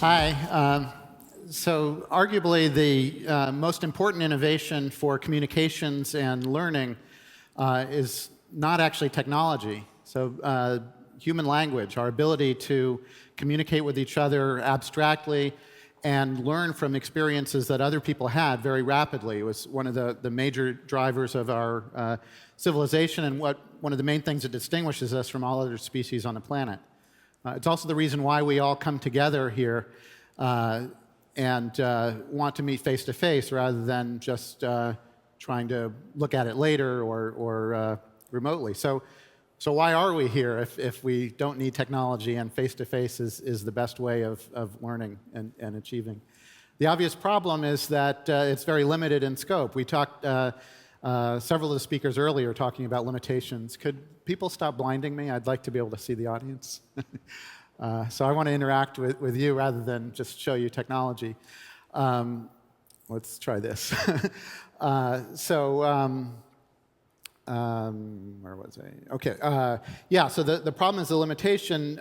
Hi. So arguably the most important innovation for communications and learning is not actually technology. So human language, our ability to communicate with each other abstractly and learn from experiences that other people had very rapidly was one of the major drivers of our civilization and one of the main things that distinguishes us from all other species on the planet. It's also the reason why we all come together here and want to meet face-to-face rather than just trying to look at it later or remotely. So why are we here if we don't need technology and face-to-face is the best way of learning and achieving? The obvious problem is that it's very limited in scope. We talked, several of the speakers earlier talking about limitations. Could people stop blinding me? I'd like to be able to see the audience. So I want to interact with you rather than just show you technology. Let's try this. Where was I? Okay. Yeah, so the problem is the limitation.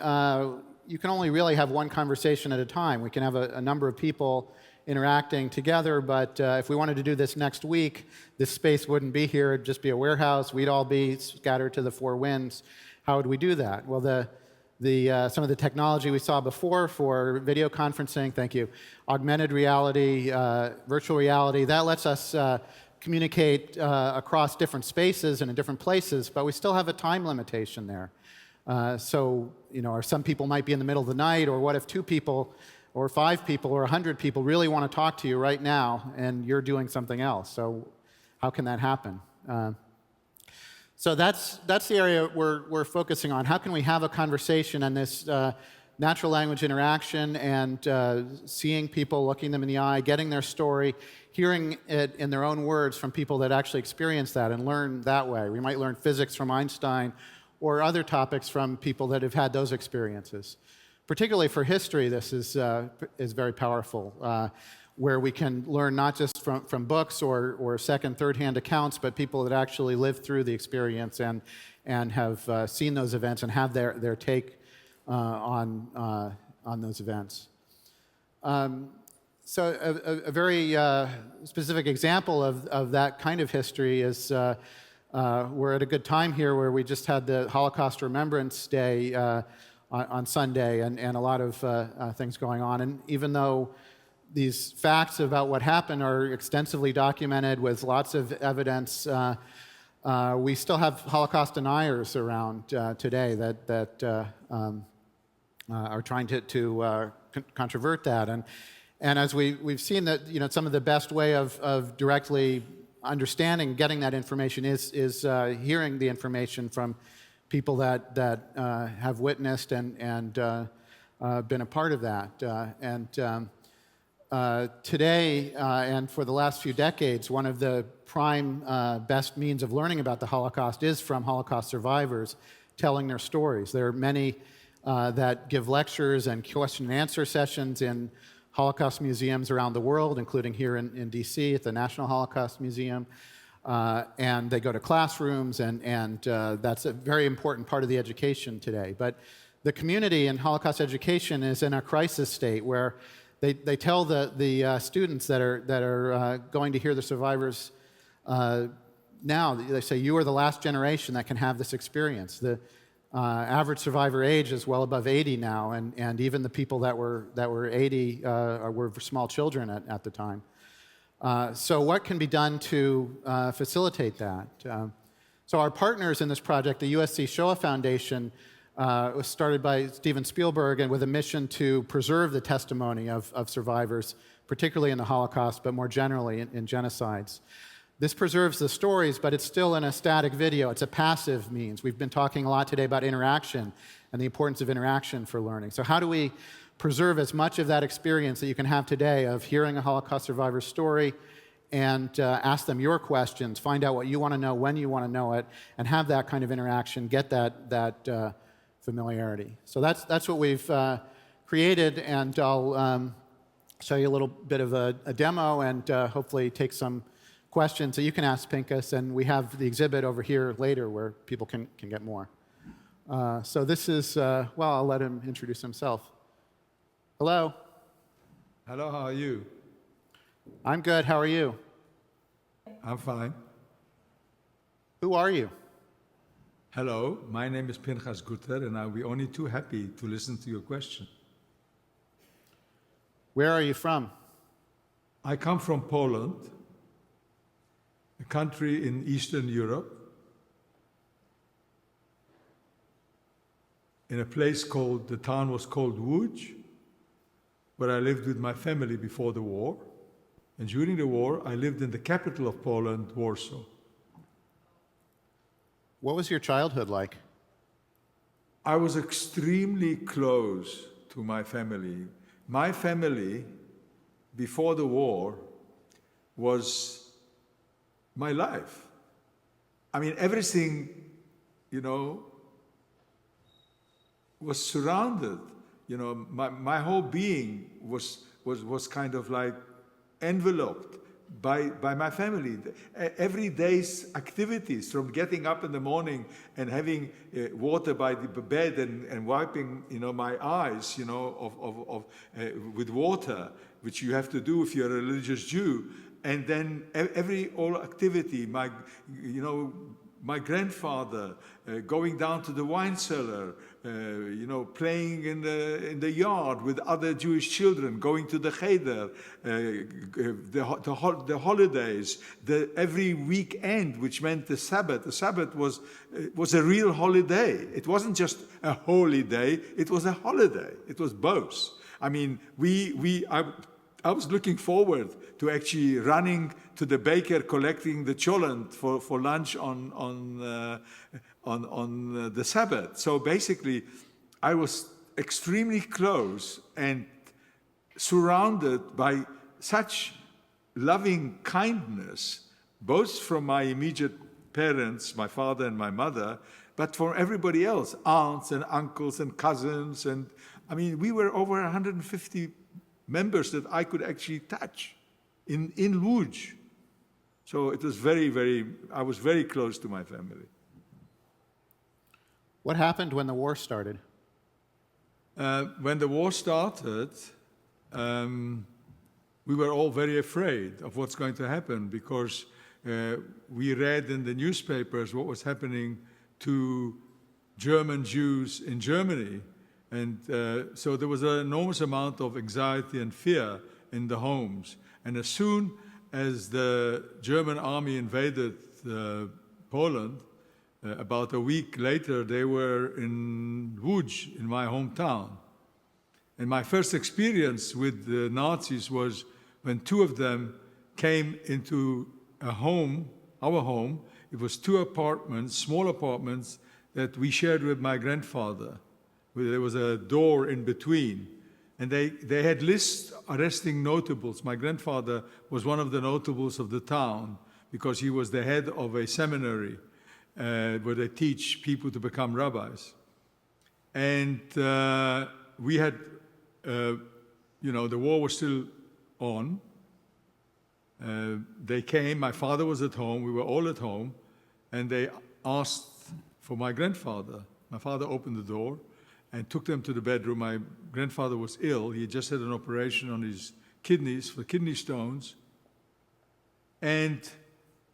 You can only really have one conversation at a time. We can have a number of people interacting together, but if we wanted to do this next week, this space wouldn't be here. It'd just be a warehouse. We'd all be scattered to the four winds. How would we do that? Well, some of the technology we saw before for video conferencing, thank you, augmented reality, virtual reality, that lets us communicate across different spaces and in different places, but we still have a time limitation there. So, or some people might be in the middle of the night, or what if 2 people or 5 people or 100 people really want to talk to you right now and you're doing something else? So how can that happen? So that's the area we're focusing on. How can we have a conversation and this natural language interaction and seeing people, looking them in the eye, getting their story, hearing it in their own words from people that actually experience that and learn that way. We might learn physics from Einstein or other topics from people that have had those experiences. Particularly for history, this is very powerful, where we can learn not just from books or second, third-hand accounts, but people that actually lived through the experience and have seen those events and have their take on those events. So a very specific example of that kind of history is we're at a good time here where we just had the Holocaust Remembrance Day on Sunday and a lot of things going on. And even though these facts about what happened are extensively documented with lots of evidence, we still have Holocaust deniers around today that are trying to controvert that. And as we've seen that, some of the best way of directly understanding, getting that information is hearing the information from people that have witnessed and been a part of that. Today, and for the last few decades, one of the prime best means of learning about the Holocaust is from Holocaust survivors telling their stories. There are many that give lectures and question and answer sessions in Holocaust museums around the world, including here in DC at the National Holocaust Museum. And they go to classrooms, and that's a very important part of the education today. But the community in Holocaust education is in a crisis state where they tell the students that are going to hear the survivors now, they say, you are the last generation that can have this experience. The average survivor age is well above 80 now, and even the people that were 80 were small children at the time. So what can be done to facilitate that? So our partners in this project, the USC Shoah Foundation, was started by Steven Spielberg and with a mission to preserve the testimony of survivors, particularly in the Holocaust, but more generally in genocides. This preserves the stories, but it's still in a static video. It's a passive means. We've been talking a lot today about interaction and the importance of interaction for learning. So how do we preserve as much of that experience that you can have today of hearing a Holocaust survivor's story and ask them your questions, find out what you want to know, when you want to know it, and have that kind of interaction, get that familiarity. So that's what we've created, and I'll show you a little bit of a demo and hopefully take some questions that you can ask Pincus, and we have the exhibit over here later where people can get more. So this is, well, I'll let him introduce himself. Hello. Hello, how are you? I'm good. How are you? I'm fine. Who are you? Hello, my name is Pinchas Guter, and I'll be only too happy to listen to your question. Where are you from? I come from Poland, a country in Eastern Europe, in a place called, the town was called Łódź, where I lived with my family before the war. And during the war, I lived in the capital of Poland, Warsaw. What was your childhood like? I was extremely close to my family. My family, before the war, was my life. I mean, everything, was surrounded. My whole being was kind of like enveloped by my family. Every day's activities, from getting up in the morning and having water by the bed and wiping, my eyes, with water, which you have to do if you're a religious Jew, and then all activity, my grandfather going down to the wine cellar, playing in the yard with other Jewish children, going to the cheder, the holidays, every weekend, which meant the Sabbath. The Sabbath was a real holiday. It wasn't just a holy day; it was a holiday. It was both. I mean, I was looking forward to actually running to the baker, collecting the cholent for lunch on the Sabbath. So basically, I was extremely close and surrounded by such loving kindness, both from my immediate parents, my father and my mother, but from everybody else, aunts and uncles and cousins. And I mean, we were over 150 members that I could actually touch in Łódź. So it was I was very close to my family. What happened when the war started? When the war started, we were all very afraid of what's going to happen, because we read in the newspapers what was happening to German Jews in Germany. And so there was an enormous amount of anxiety and fear in the homes. And as soon as the German army invaded Poland, about a week later, they were in Łódź, in my hometown. And my first experience with the Nazis was when two of them came into a home, our home. It was two apartments, small apartments, that we shared with my grandfather. There was a door in between. And they had lists arresting notables. My grandfather was one of the notables of the town, because he was the head of a seminary where they teach people to become rabbis. And we had, the war was still on. They came, my father was at home, we were all at home, and they asked for my grandfather. My father opened the door and took them to the bedroom. My grandfather was ill. He had just had an operation on his kidneys for kidney stones. And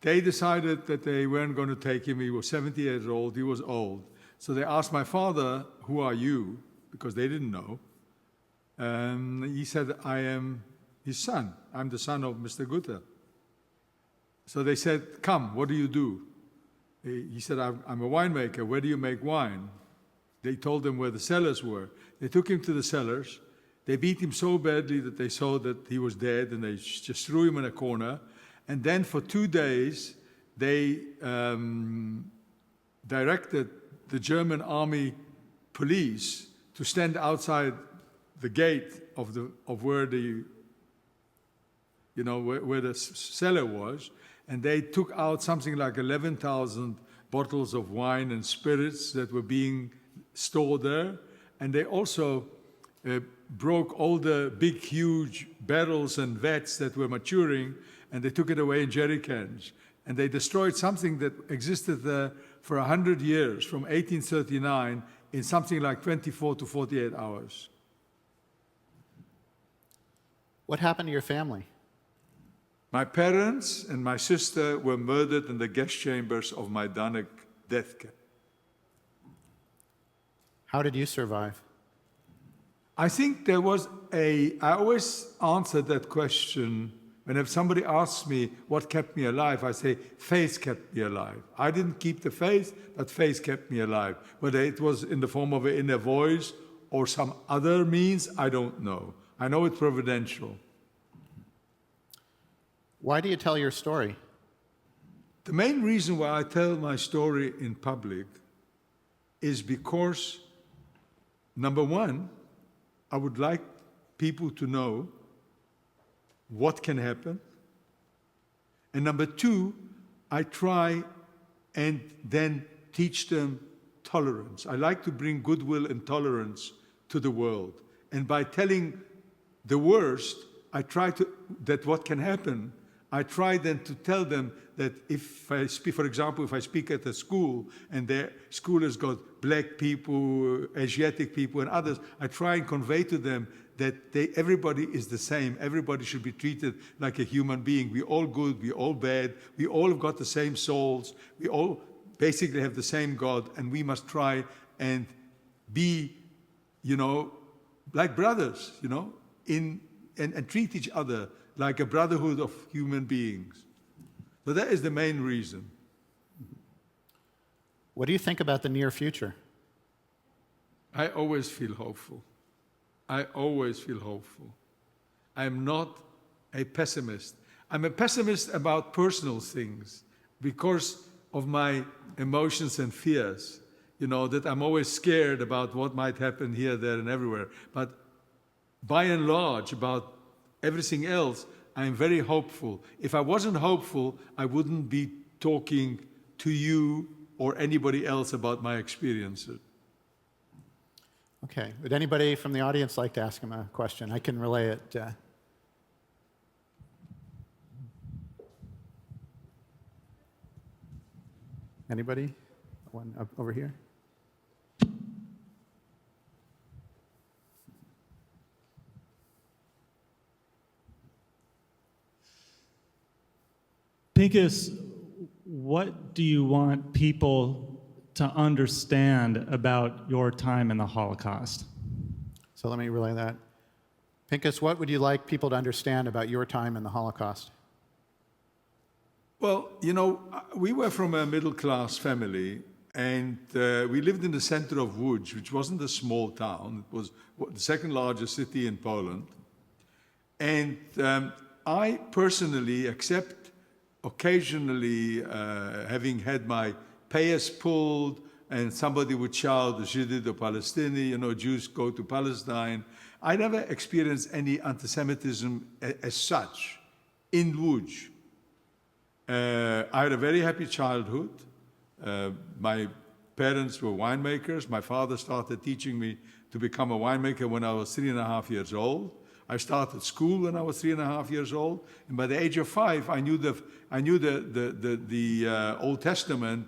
they decided that they weren't going to take him. He was 70 years old. He was old. So they asked my father, "Who are you?" Because they didn't know. He said, "I am his son. I'm the son of Mr. Guter." So they said, "Come, what do you do?" He said, "I'm a winemaker. Where do you make wine?" They told him where the cellars were. They took him to the cellars. They beat him so badly that they saw that he was dead, and they just threw him in a corner. And then for 2 days, they directed the German army police to stand outside the gate of where the cellar was, and they took out something like 11,000 bottles of wine and spirits that were being stored there. And they also broke all the big, huge barrels and vats that were maturing, and they took it away in jerry cans. And they destroyed something that existed there for 100 years, from 1839, in something like 24 to 48 hours. What happened to your family? My parents and my sister were murdered in the gas chambers of Majdanek death camp. How did you survive? I think I always answer that question whenever somebody asks me what kept me alive. I say, faith kept me alive. I didn't keep the faith, but faith kept me alive. Whether it was in the form of an inner voice or some other means, I don't know. I know it's providential. Why do you tell your story? The main reason why I tell my story in public is because, number one, I would like people to know what can happen. And number two, I try and then teach them tolerance. I like to bring goodwill and tolerance to the world. And by telling the worst, I try that what can happen, I try then to tell them that if I speak, for example, if I speak at a school and their school has got black people, Asiatic people and others, I try and convey to them that everybody is the same. Everybody should be treated like a human being. We're all good, we're all bad, we all have got the same souls, we all basically have the same God, and we must try and be, like brothers, and treat each other like a brotherhood of human beings. So that is the main reason. What do you think about the near future? I always feel hopeful. I always feel hopeful. I'm not a pessimist. I'm a pessimist about personal things because of my emotions and fears, that I'm always scared about what might happen here, there, and everywhere. But by and large, about everything else, I'm very hopeful. If I wasn't hopeful, I wouldn't be talking to you or anybody else about my experiences. Okay. Would anybody from the audience like to ask him a question? I can relay it. Anybody? One up over here. Pinchas, what do you want people to understand about your time in the Holocaust? So let me relay that. Pinchas, what would you like people to understand about your time in the Holocaust? Well, we were from a middle-class family, and we lived in the center of Łódź, which wasn't a small town. It was the second largest city in Poland. And I personally, except occasionally having had my payas pulled and somebody would shout, Židi do Palestini, Jews go to Palestine, I never experienced any anti-Semitism as such in Łódź. I had a very happy childhood. My parents were winemakers. My father started teaching me to become a winemaker when I was 3.5 years old. I started school when I was 3.5 years old, and by the age of 5, I knew the Old Testament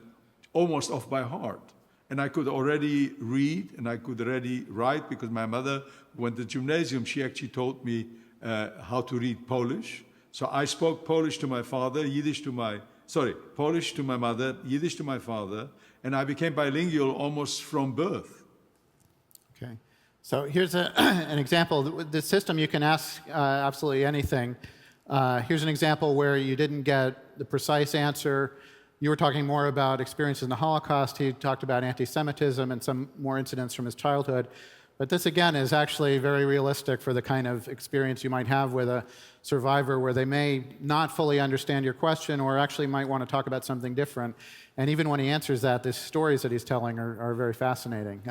almost off by heart. And I could already read and I could already write because my mother went to gymnasium. She actually taught me how to read Polish. So I spoke Polish to my father, Polish to my mother, Yiddish to my father, and I became bilingual almost from birth. Okay. So here's an example. The system, you can ask absolutely anything. Here's an example where you didn't get the precise answer. You were talking more about experiences in the Holocaust. He talked about anti-Semitism and some more incidents from his childhood. But this, again, is actually very realistic for the kind of experience you might have with a survivor where they may not fully understand your question or actually might want to talk about something different. And even when he answers that, the stories that he's telling are very fascinating.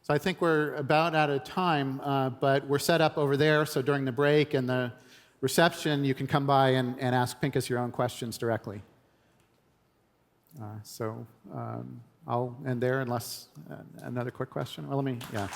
So I think we're about out of time, but we're set up over there. So during the break and the reception, you can come by and ask Pinchas your own questions directly. I'll end there unless another quick question. Well, yeah.